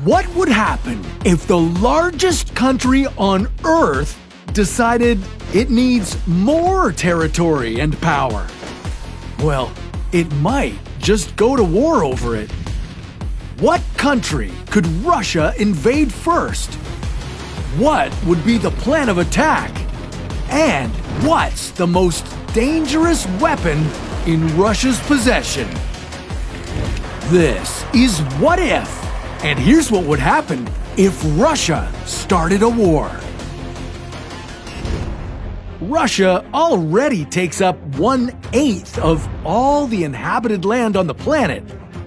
What would happen if the largest country on Earth decided it needs more territory and power? Well, it might just go to war over it. What country could Russia invade first? What would be the plan of attack? And what's the most dangerous weapon in Russia's possession? This is What If? And here's what would happen if Russia started a war. Russia already takes up 1/8 of all the inhabited land on the planet,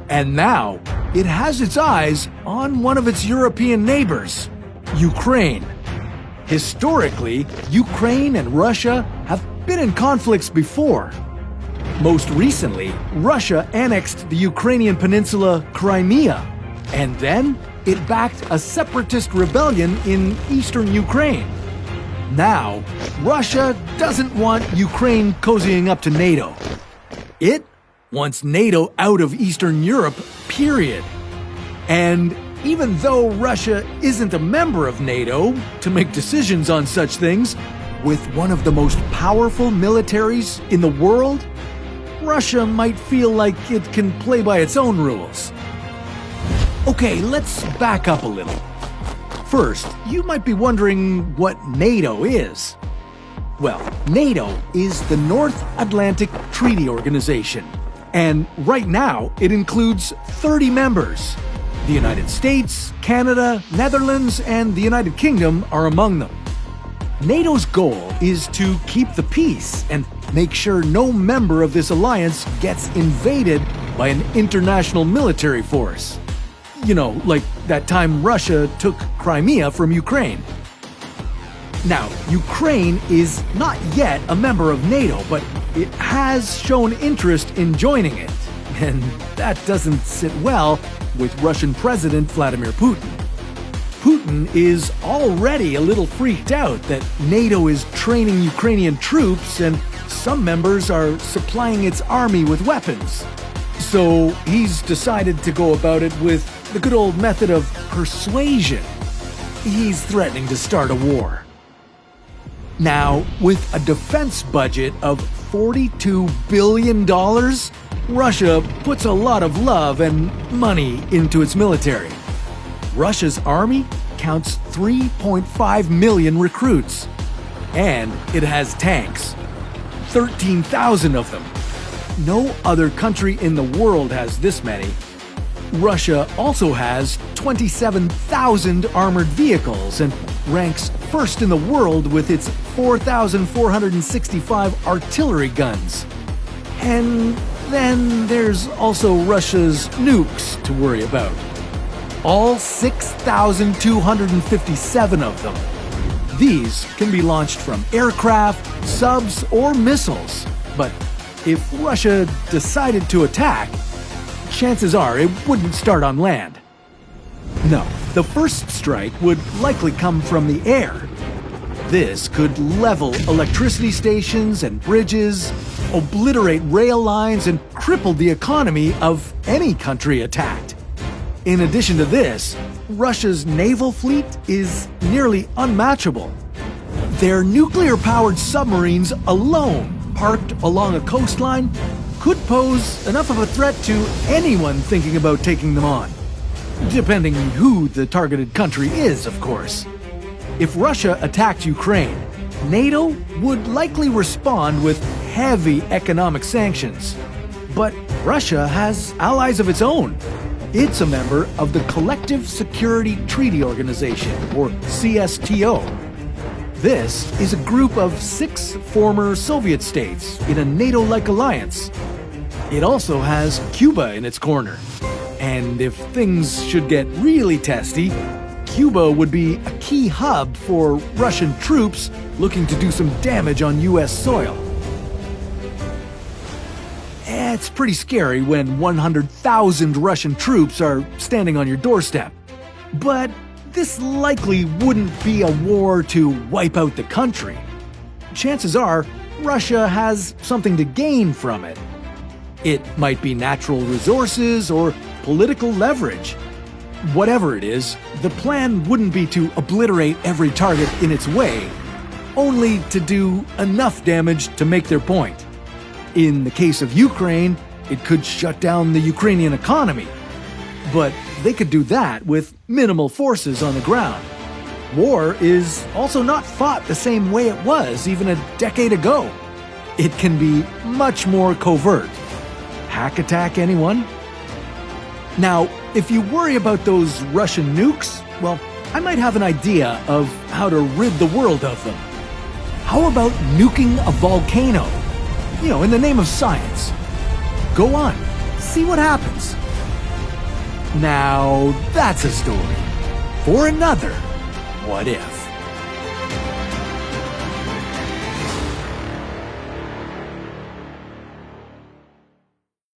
and now it has its eyes on one of its European neighbors, Ukraine. Historically, Ukraine and Russia have been in conflicts before. Most recently, Russia annexed the Ukrainian peninsula Crimea, and then it backed a separatist rebellion in eastern Ukraine. Now, Russia doesn't want Ukraine cozying up to NATO. It wants NATO out of Eastern Europe, period. And even though Russia isn't a member of NATO to make decisions on such things, with one of the most powerful militaries in the world, Russia might feel like it can play by its own rules. Okay, let's back up a little. First, you might be wondering what NATO is. Well, NATO is the North Atlantic Treaty Organization, and right now it includes 30 members. The United States, Canada, Netherlands, and the United Kingdom are among them. NATO's goal is to keep the peace and make sure no member of this alliance gets invaded by an international military force. You know, like that time Russia took Crimea from Ukraine. Now, Ukraine is not yet a member of NATO, but it has shown interest in joining it. And that doesn't sit well with Russian President Vladimir Putin. Putin is already a little freaked out that NATO is training Ukrainian troops and some members are supplying its army with weapons. So he's decided to go about it with the good old method of persuasion. He's threatening to start a war. Now, with a defense budget of $42 billion, Russia puts a lot of love and money into its military. Russia's army counts 3.5 million recruits. And it has tanks. 13,000 of them. No other country in the world has this many. Russia also has 27,000 armored vehicles and ranks first in the world with its 4,465 artillery guns. And then there's also Russia's nukes to worry about. All 6,257 of them. These can be launched from aircraft, subs, or missiles. But if Russia decided to attack, chances are it wouldn't start on land. No, the first strike would likely come from the air. This could level electricity stations and bridges, obliterate rail lines, and cripple the economy of any country attacked. In addition to this, Russia's naval fleet is nearly unmatchable. Their nuclear-powered submarines alone, parked along a coastline, could pose enough of a threat to anyone thinking about taking them on. Depending who the targeted country is, of course. If Russia attacked Ukraine, NATO would likely respond with heavy economic sanctions. But Russia has allies of its own. It's a member of the Collective Security Treaty Organization, or CSTO. This is a group of 6 former Soviet states in a NATO-like alliance. It also has Cuba in its corner. And if things should get really testy, Cuba would be a key hub for Russian troops looking to do some damage on US soil. It's pretty scary when 100,000 Russian troops are standing on your doorstep. But this likely wouldn't be a war to wipe out the country. Chances are, Russia has something to gain from it. It might be natural resources or political leverage. whatever it is, the plan wouldn't be to obliterate every target in its way, only to do enough damage to make their point. In the case of Ukraine, it could shut down the Ukrainian economy. But they could do that with minimal forces on the ground. War is also not fought the same way it was even a decade ago. It can be much more covert. Hack attack, anyone? Now, if you worry about those Russian nukes, well, I might have an idea of how to rid the world of them. How about nuking a volcano? You know, in the name of science. Go on, see what happens. Now, that's a story for another What If.